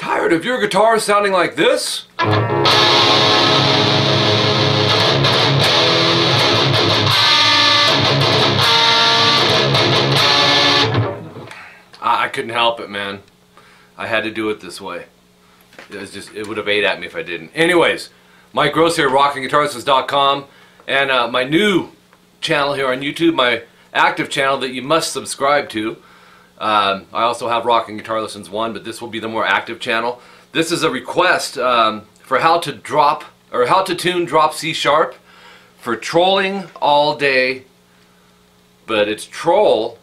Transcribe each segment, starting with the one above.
Tired of your guitar sounding like this? I couldn't help it, man. I had to do it this way. It would have ate at me if I didn't. Anyways, Mike Rose here, rockingguitarlessons.com, and my new channel here on YouTube, my active channel that you must subscribe to. I also have Rocking Guitar Lessons 1, but this will be the more active channel. This is a request for how to tune drop C sharp for trolling all day, but it's troll,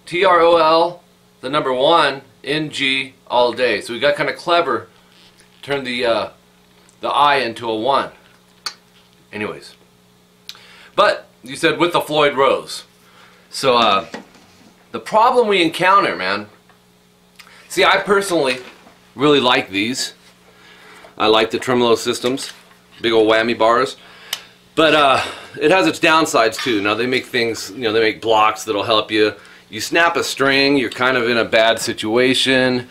T-R-O-L, the number 1, N-G, all day. So we got kind of clever, turned the I into a 1. Anyways, but you said with the Floyd Rose. So the problem we encounter, man, see, I personally really like these. I like the tremolo systems, big old whammy bars, but it has its downsides too. Now they make things, you know, they make blocks that'll help you. You snap a string, you're kind of in a bad situation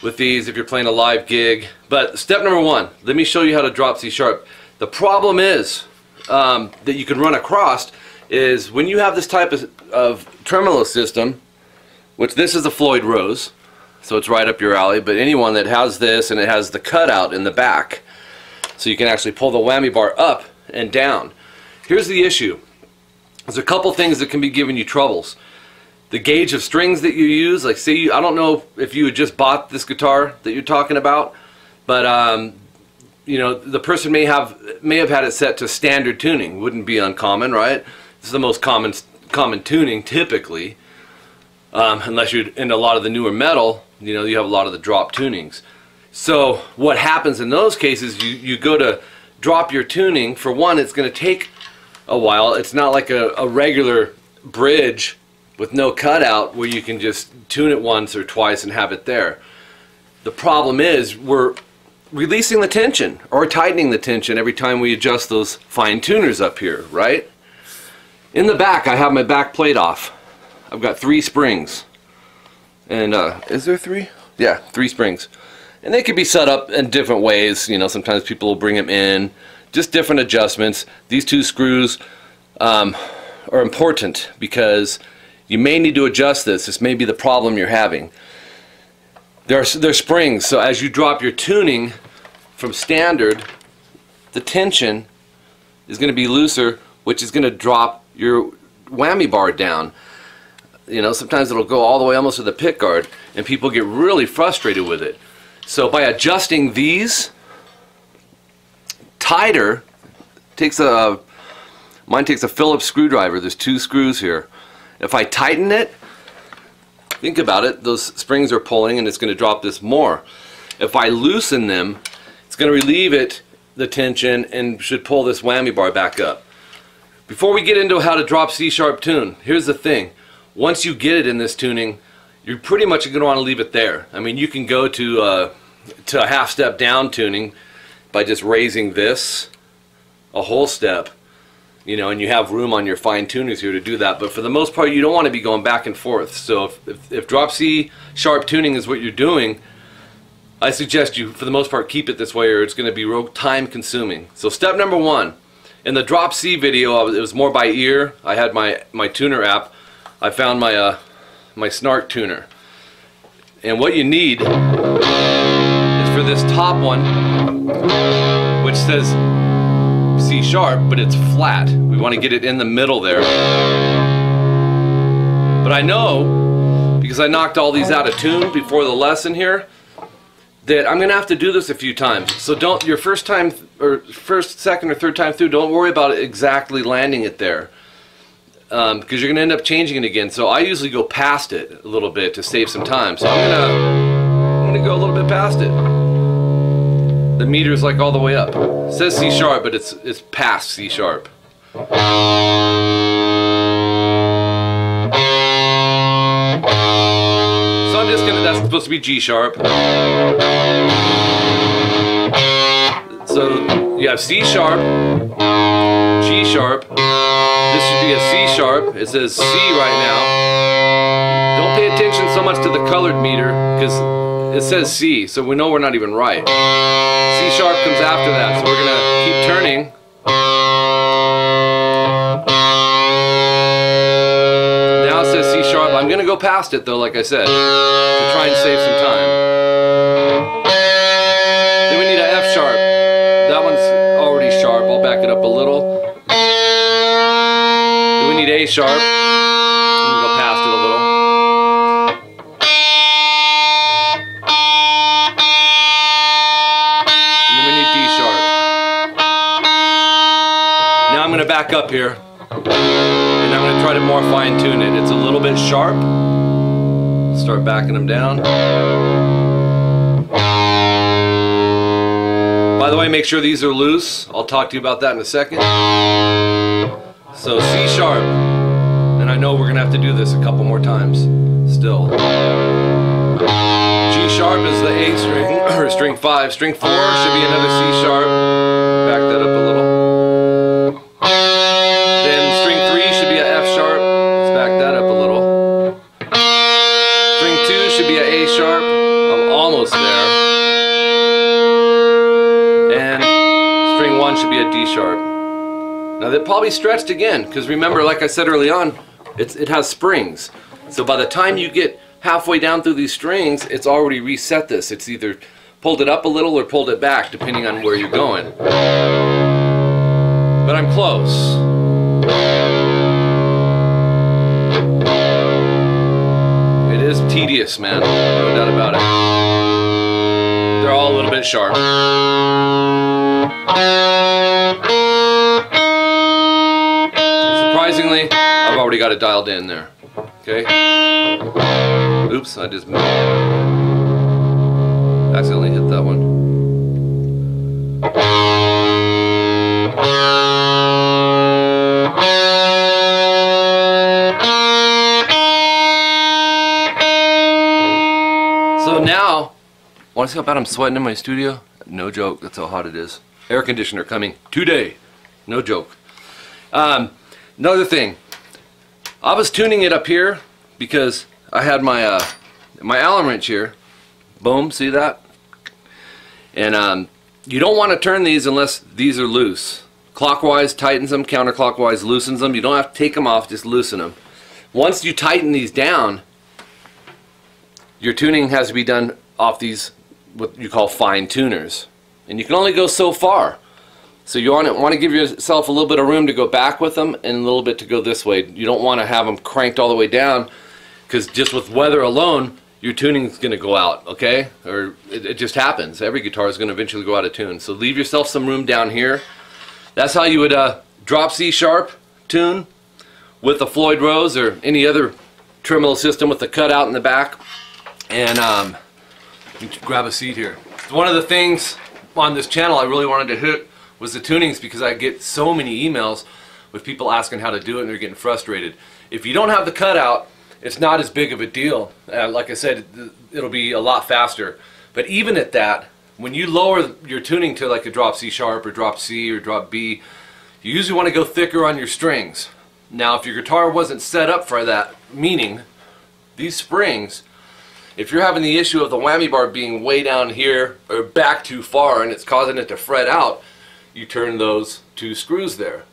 with these if you're playing a live gig. But step number 1, let me show you how to drop C sharp. The problem is that you can run across is when you have this type of tremolo system, which this is a Floyd Rose, so it's right up your alley, but anyone that has this and it has the cutout in the back, so you can actually pull the whammy bar up and down. Here's the issue. There's a couple things that can be giving you troubles. The gauge of strings that you use, like say I don't know if you had just bought this guitar that you're talking about, but you know, the person may have had it set to standard tuning. Wouldn't be uncommon, right? This is the most common tuning typically, unless you're in a lot of the newer metal. You know, you have a lot of the drop tunings. So what happens in those cases, you go to drop your tuning. For one, it's going to take a while. It's not like a regular bridge with no cutout where you can just tune it once or twice and have it there. The problem is we're releasing the tension or tightening the tension every time we adjust those fine tuners up here, right? In the back, I have my back plate off. I've got 3 springs. And is there 3? Yeah, 3 springs. And they could be set up in different ways. You know, sometimes people will bring them in. Just different adjustments. These 2 screws are important because you may need to adjust this. This may be the problem you're having. They're springs, so as you drop your tuning from standard, the tension is going to be looser, which is going to drop your whammy bar down. You know, sometimes it'll go all the way almost to the pick guard, and people get really frustrated with it. So by adjusting these tighter, mine takes a Phillips screwdriver. There's 2 screws here. If I tighten it, think about it, those springs are pulling and it's going to drop this more. If I loosen them, it's going to relieve the tension, and should pull this whammy bar back up. Before we get into how to drop C sharp tune, here's the thing. Once you get it in this tuning, you're pretty much going to want to leave it there. I mean, you can go to a half step down tuning by just raising this a whole step. You know, and you have room on your fine tuners here to do that, but for the most part you don't want to be going back and forth. So if drop C sharp tuning is what you're doing, I suggest you for the most part keep it this way, or it's going to be real time consuming. So step number 1, in the drop C video, it was more by ear. I had my tuner app. I found my my snark tuner, and what you need is for this top one, which says C sharp, but it's flat. We want to get it in the middle there. But I know, because I knocked all these out of tune before the lesson here, that I'm gonna have to do this a few times. So don't, your first time, or first, second, or third time through, don't worry about it exactly landing it there, because you're gonna end up changing it again. So I usually go past it a little bit to save some time. So I'm gonna go a little bit past it. The meter's like all the way up. It says C sharp, but it's past C sharp. So I'm just gonna, that's supposed to be G sharp. So you have C sharp, G sharp. This should be a C sharp. It says C right now. Don't pay attention so much to the colored meter, because it says C, so we know we're not even right. C sharp comes after that, so we're gonna keep turning. Now it says C sharp. I'm gonna go past it though, like I said, to try and save some time. Then we need a F sharp. That one's already sharp. I'll back it up a little. Then we need A sharp. I'm gonna go past it a little. And then we need D sharp. Now I'm gonna back up here. And I'm going to try to more fine tune it. It's a little bit sharp. Start backing them down. By the way, make sure these are loose. I'll talk to you about that in a second. So C sharp. And I know we're going to have to do this a couple more times still. G sharp is the A string, or string 5. String 4 should be another C sharp. Back that up a little. Should be an A sharp. I'm almost there. And string 1 should be a D sharp. Now they're probably stretched again, because remember, like I said early on, it has springs. So by the time you get halfway down through these strings, it's already reset this. It's either pulled it up a little or pulled it back, depending on where you're going. But I'm close. Tedious, man, no doubt about it. They're all a little bit sharp. Surprisingly, I've already got it dialed in there. Okay. Oops, I just accidentally hit that one. So now, want to see how bad I'm sweating in my studio? No joke, that's how hot it is. Air conditioner coming today. No joke. Another thing, I was tuning it up here because I had my my Allen wrench here. Boom, see that? And you don't want to turn these unless these are loose. Clockwise tightens them, counterclockwise loosens them. You don't have to take them off, just loosen them. Once you tighten these down, your tuning has to be done off these, what you call fine tuners. And you can only go so far. So you want to give yourself a little bit of room to go back with them and a little bit to go this way. You don't want to have them cranked all the way down, because just with weather alone, your tuning is going to go out, okay? Or it just happens. Every guitar is going to eventually go out of tune. So leave yourself some room down here. That's how you would drop C sharp tune with a Floyd Rose or any other tremolo system with the cutout in the back. And grab a seat here. One of the things on this channel I really wanted to hit was the tunings, because I get so many emails with people asking how to do it and they're getting frustrated. If you don't have the cutout, it's not as big of a deal. Like I said, it'll be a lot faster. But even at that, when you lower your tuning to like a drop C sharp or drop C or drop B, you usually want to go thicker on your strings. Now if your guitar wasn't set up for that, meaning these springs, if you're having the issue of the whammy bar being way down here or back too far and it's causing it to fret out, you turn those 2 screws there.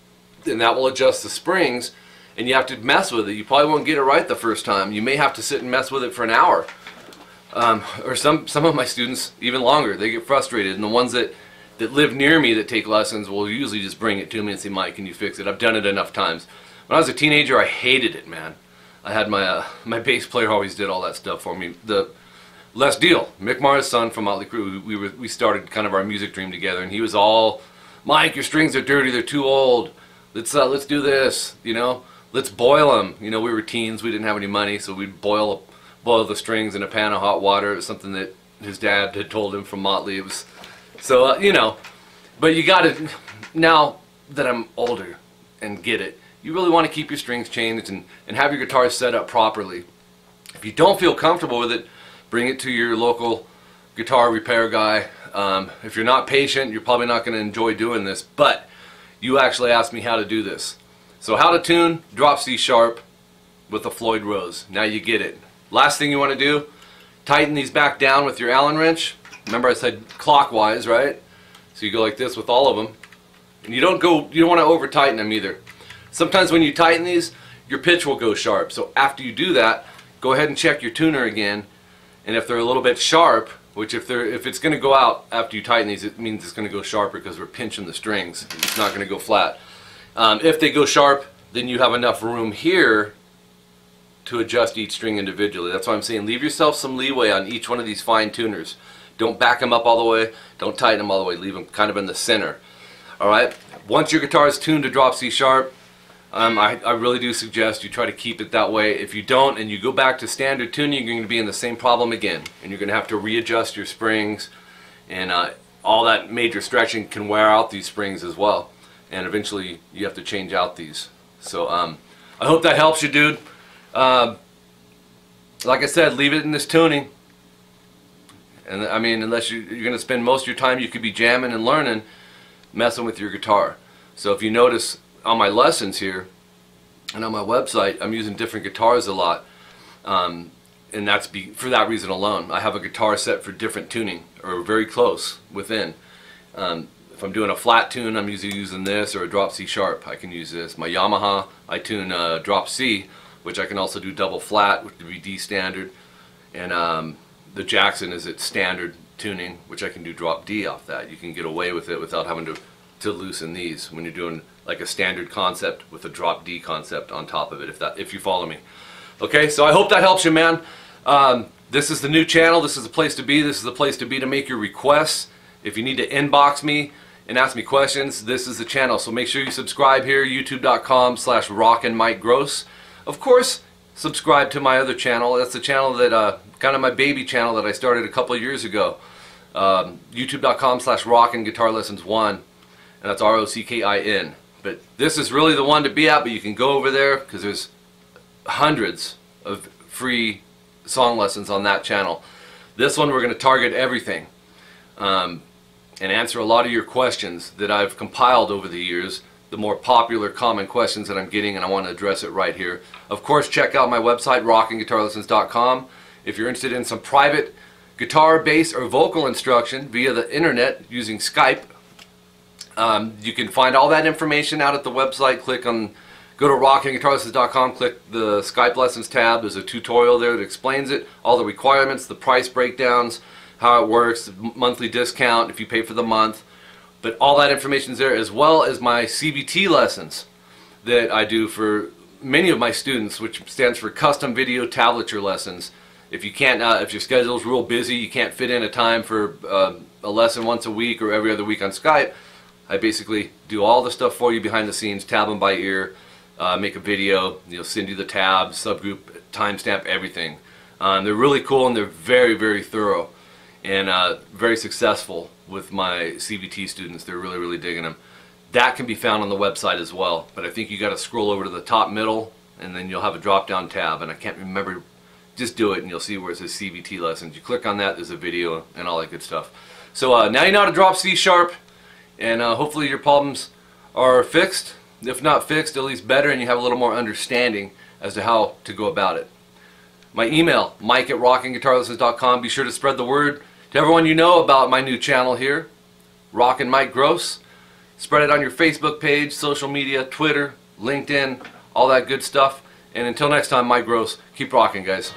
And that will adjust the springs, and you have to mess with it. You probably won't get it right the first time. You may have to sit and mess with it for an hour. Or some of my students even longer. They get frustrated, and the ones that live near me that take lessons will usually just bring it to me and say, Mike, can you fix it? I've done it enough times. When I was a teenager, I hated it, man. I had my my bass player always did all that stuff for me. The Les Deal, Mick Mars' son from Motley Crue, we started kind of our music dream together, and he was all, Mike, your strings are dirty, they're too old. Let's do this, you know. Let's boil them. You know, we were teens, we didn't have any money, so we'd boil the strings in a pan of hot water. It was something that his dad had told him from Motley. It was so you know. But you got to, now that I'm older and get it, you really want to keep your strings changed and have your guitar set up properly. If you don't feel comfortable with it, bring it to your local guitar repair guy. If you're not patient, you're probably not going to enjoy doing this, but you actually asked me how to do this. So how to tune drop C sharp with a Floyd Rose. Now you get it. Last thing you want to do, tighten these back down with your Allen wrench. Remember I said clockwise, right? So you go like this with all of them. And you don't want to over tighten them either. Sometimes when you tighten these, your pitch will go sharp. So after you do that, go ahead and check your tuner again. And if they're a little bit sharp, which if it's going to go out after you tighten these, it means it's going to go sharper because we're pinching the strings. It's not going to go flat. If they go sharp, then you have enough room here to adjust each string individually. That's why I'm saying leave yourself some leeway on each one of these fine tuners. Don't back them up all the way. Don't tighten them all the way. Leave them kind of in the center. Alright? Once your guitar is tuned to drop C sharp, I really do suggest you try to keep it that way. If you don't and you go back to standard tuning, you're going to be in the same problem again. And you're going to have to readjust your springs. And all that major stretching can wear out these springs as well. And eventually you have to change out these. So I hope that helps you, dude. Like I said, leave it in this tuning. And I mean, unless you're going to spend most of your time, you could be jamming and learning, messing with your guitar. So if you notice on my lessons here and on my website, I'm using different guitars a lot. And that's for that reason alone. I have a guitar set for different tuning, or very close within. If I'm doing a flat tune, I'm usually using this, or a drop C sharp, I can use this. My Yamaha, I tune drop C, which I can also do double flat, which would be D standard. And the Jackson is its standard tuning, which I can do drop D off that. You can get away with it without having to loosen these when you're doing like a standard concept with a drop D concept on top of it, if you follow me. Okay, so I hope that helps you, man. This is the new channel. This is the place to be. This is the place to be to make your requests. If you need to inbox me and ask me questions, this is the channel. So make sure you subscribe here, youtube.com/rockinmikegross. Of course, subscribe to my other channel. That's the channel that, kind of my baby channel that I started a couple of years ago. youtube.com/rockinguitarlessons1. And that's ROCKIN. But this is really the one to be at, but you can go over there because there's hundreds of free song lessons on that channel. This one we're going to target everything and answer a lot of your questions that I've compiled over the years, the more popular common questions that I'm getting, and I want to address it right here. Of course, check out my website, rockinguitarlessons.com. If you're interested in some private guitar, bass, or vocal instruction via the internet using Skype, you can find all that information out at the website. Go to rockinguitarlessons.com, click the Skype Lessons tab. There's a tutorial there that explains it, all the requirements, the price breakdowns, how it works, the monthly discount if you pay for the month. But all that information is there, as well as my CVT lessons that I do for many of my students, which stands for Custom Video Tablature Lessons. If you can't, if your schedule is real busy, you can't fit in a time for a lesson once a week or every other week on Skype, I basically do all the stuff for you behind the scenes, tab them by ear, make a video, send you the tabs, subgroup, timestamp, everything. They're really cool, and they're very, very thorough and very successful with my CVT students. They're really, really digging them. That can be found on the website as well, but I think you got to scroll over to the top middle, and then you'll have a drop-down tab, and I can't remember. Just do it, and you'll see where it says CVT lessons. You click on that, there's a video and all that good stuff. So now you know how to drop C sharp, and hopefully your problems are fixed. If not fixed, at least better, and you have a little more understanding as to how to go about it. My email, mike@rockinguitarlessons.com. Be sure to spread the word to everyone you know about my new channel here, Rockin' Mike Gross. Spread it on your Facebook page, social media, Twitter, LinkedIn, all that good stuff. And until next time, Mike Gross, keep rocking, guys.